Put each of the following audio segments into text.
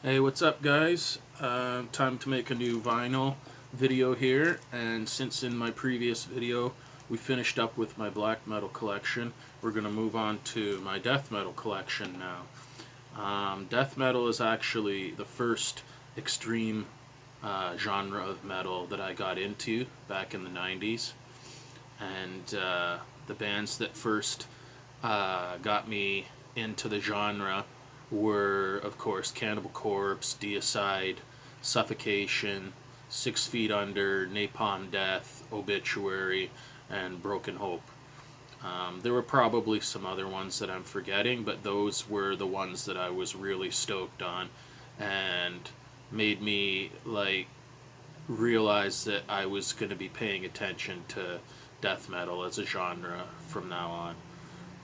Hey, what's up, guys? Time to make a new vinyl video here, and since in my previous video we finished up with my black metal collection, we're going to move on to my death metal collection now. Death metal is actually the first extreme genre of metal that I got into back in the 90s, and the bands that first got me into the genre were, of course, Cannibal Corpse, Deicide, Suffocation, 6 Feet Under, Napalm Death, Obituary, and Broken Hope. There were probably some other ones that I'm forgetting, but those were the ones that I was really stoked on and made me realize that I was going to be paying attention to death metal as a genre from now on.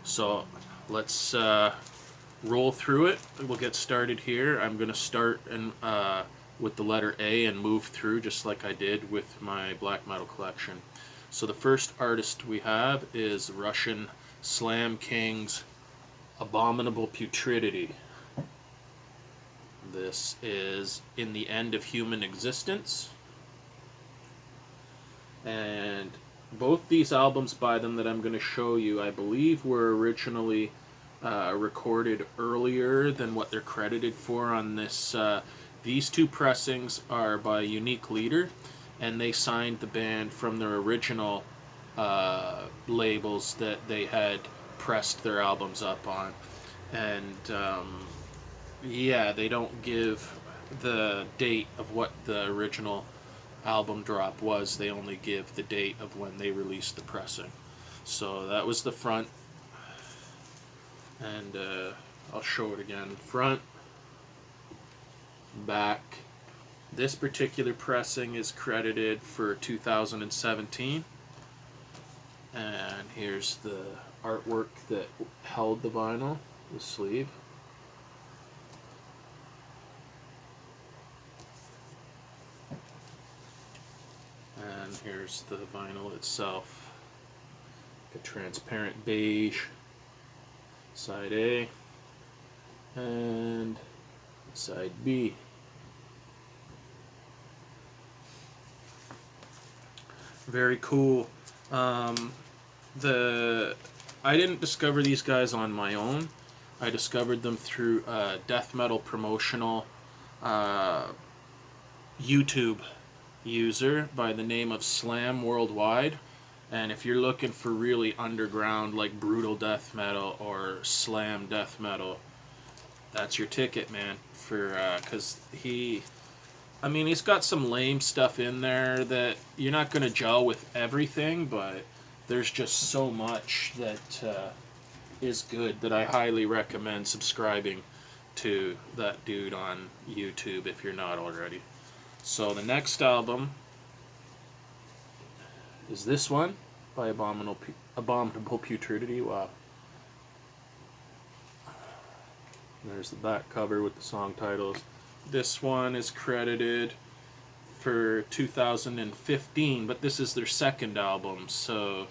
So let's roll through it. We'll get started here. I'm going to start with the letter A and move through just like I did with my black metal collection. So the first artist we have is Russian Slam King's Abominable Putridity. This is In the End of Human Existence. And both these albums by them that I'm going to show you, I believe, were originally recorded earlier than what they're credited for on this. These two pressings are by Unique Leader, and they signed the band from their original labels that they had pressed their albums up on. And yeah, they don't give the date of what the original album drop was. They only give the date of when they released the pressing. So that was the front, and I'll show it again. Front, back. This particular pressing is credited for 2017, and here's the artwork that held the vinyl, the sleeve. And here's the vinyl itself. A transparent beige side A and side B. Very cool. I didn't discover these guys on my own. I discovered them through a death metal promotional YouTube user by the name of Slam Worldwide. And if you're looking for really underground, like brutal death metal or slam death metal, that's your ticket, man. Because he's got some lame stuff in there that you're not going to gel with everything, but there's just so much that is good that I highly recommend subscribing to that dude on YouTube if you're not already. So the next album is this one by Abominable Putridity. Wow. There's the back cover with the song titles. This one is credited for 2015, but this is their second album, so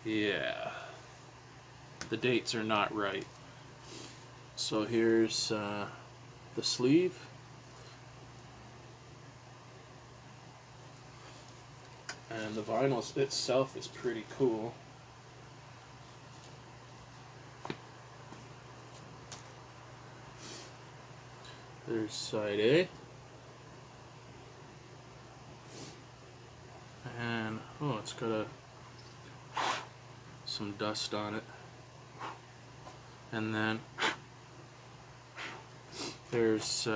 yeah, the dates are not right. So here's the sleeve. And the vinyl itself is pretty cool. There's side A. And, oh, it's got some dust on it. And then there's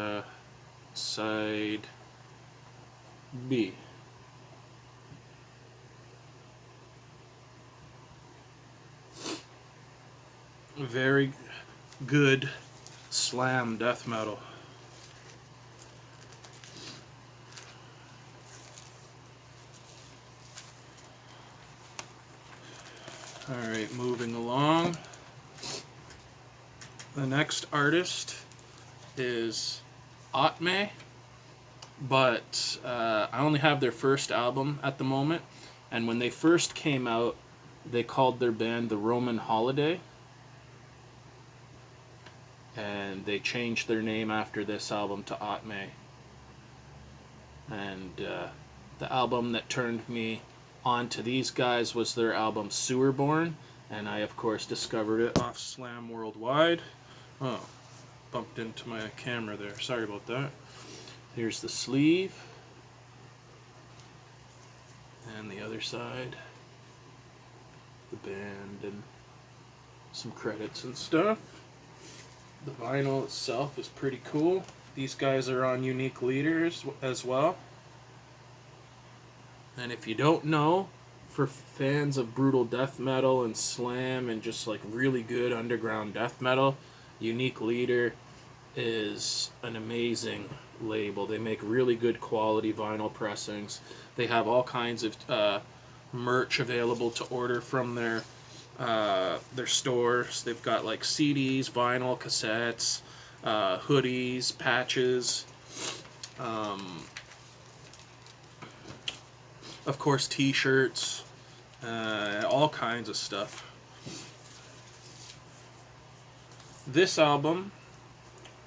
side B. Very good slam death metal. Alright, moving along. The next artist is Ahtme, but I only have their first album at the moment, and when they first came out, they called their band the Roman Holiday. and they changed their name after this album to Ahtme. And the album that turned me on to these guys was their album Sewerborn, and I of course discovered it off Slam Worldwide. Oh, bumped into my camera there, sorry about that. Here's the sleeve, and the other side, the band and some credits and stuff. The vinyl itself is pretty cool. These guys are on Unique Leaders as well. And if you don't know, for fans of brutal death metal and slam and just like really good underground death metal, Unique Leader is an amazing label. They make really good quality vinyl pressings. They have all kinds of merch available to order from their stores. They've got like CDs, vinyl, cassettes, hoodies, patches, of course t-shirts, all kinds of stuff. This album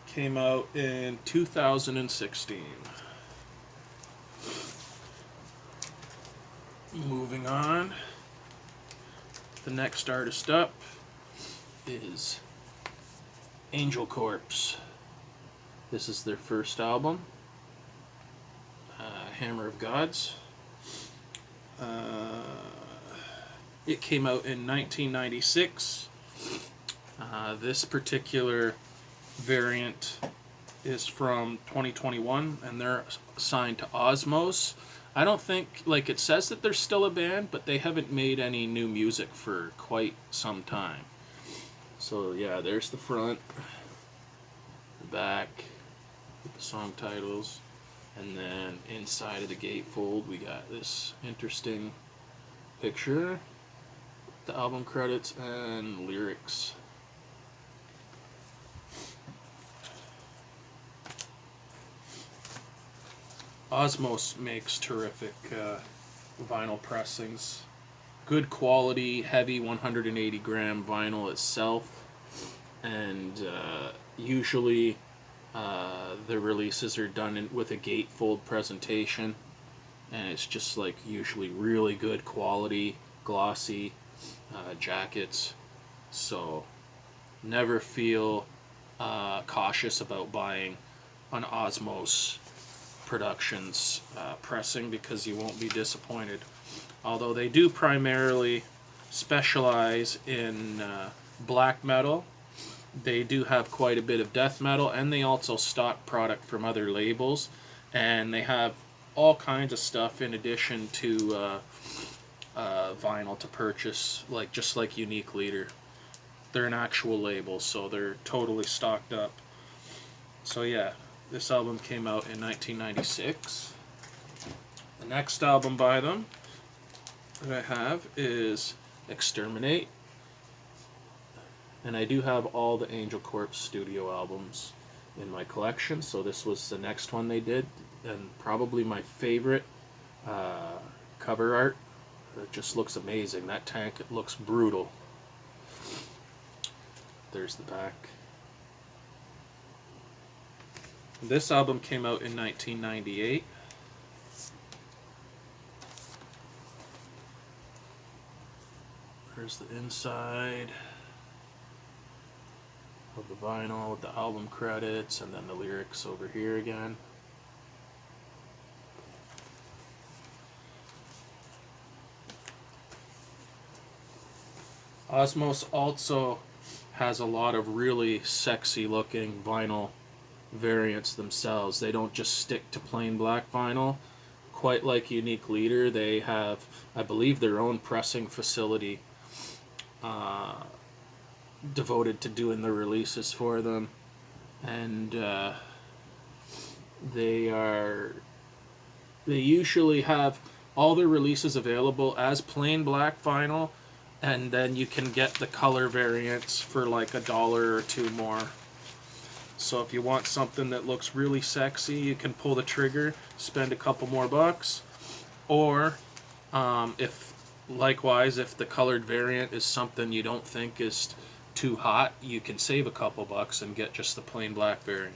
came out in 2016. Moving on, the next artist up is Angel Corpse. This is their first album, Hammer of Gods. It came out in 1996. This particular variant is from 2021, and they're signed to Osmos. I don't think, like, it says that they're still a band, but they haven't made any new music for quite some time. So yeah, there's the front, the back, with the song titles, and then inside of the gatefold we got this interesting picture, the album credits and lyrics. Osmos makes terrific vinyl pressings. Good quality, heavy 180 gram vinyl itself, and usually the releases are done with a gatefold presentation, and it's just like usually really good quality, glossy jackets. So never feel cautious about buying an Osmos Productions pressing, because you won't be disappointed. Although they do primarily specialize in black metal, they do have quite a bit of death metal, and they also stock product from other labels, and they have all kinds of stuff in addition to vinyl to purchase, like just like Unique Leader. They're an actual label, so they're totally stocked up. So yeah, this album came out in 1996. The next album by them that I have is Exterminate. And I do have all the Angel Corpse studio albums in my collection, so this was the next one they did, and probably my favorite cover art. It just looks amazing. That tank, it looks brutal. There's the back. This album came out in 1998. There's the inside of the vinyl with the album credits, and then the lyrics over here again. Osmos also has a lot of really sexy looking vinyl variants themselves. They don't just stick to plain black vinyl. Quite like Unique Leader, they have, I believe, their own pressing facility devoted to doing the releases for them, and they usually have all their releases available as plain black vinyl, and then you can get the color variants for like $1 or $2 more. So if you want something that looks really sexy, you can pull the trigger, spend a couple more bucks. Or if the colored variant is something you don't think is too hot, you can save a couple bucks and get just the plain black variant.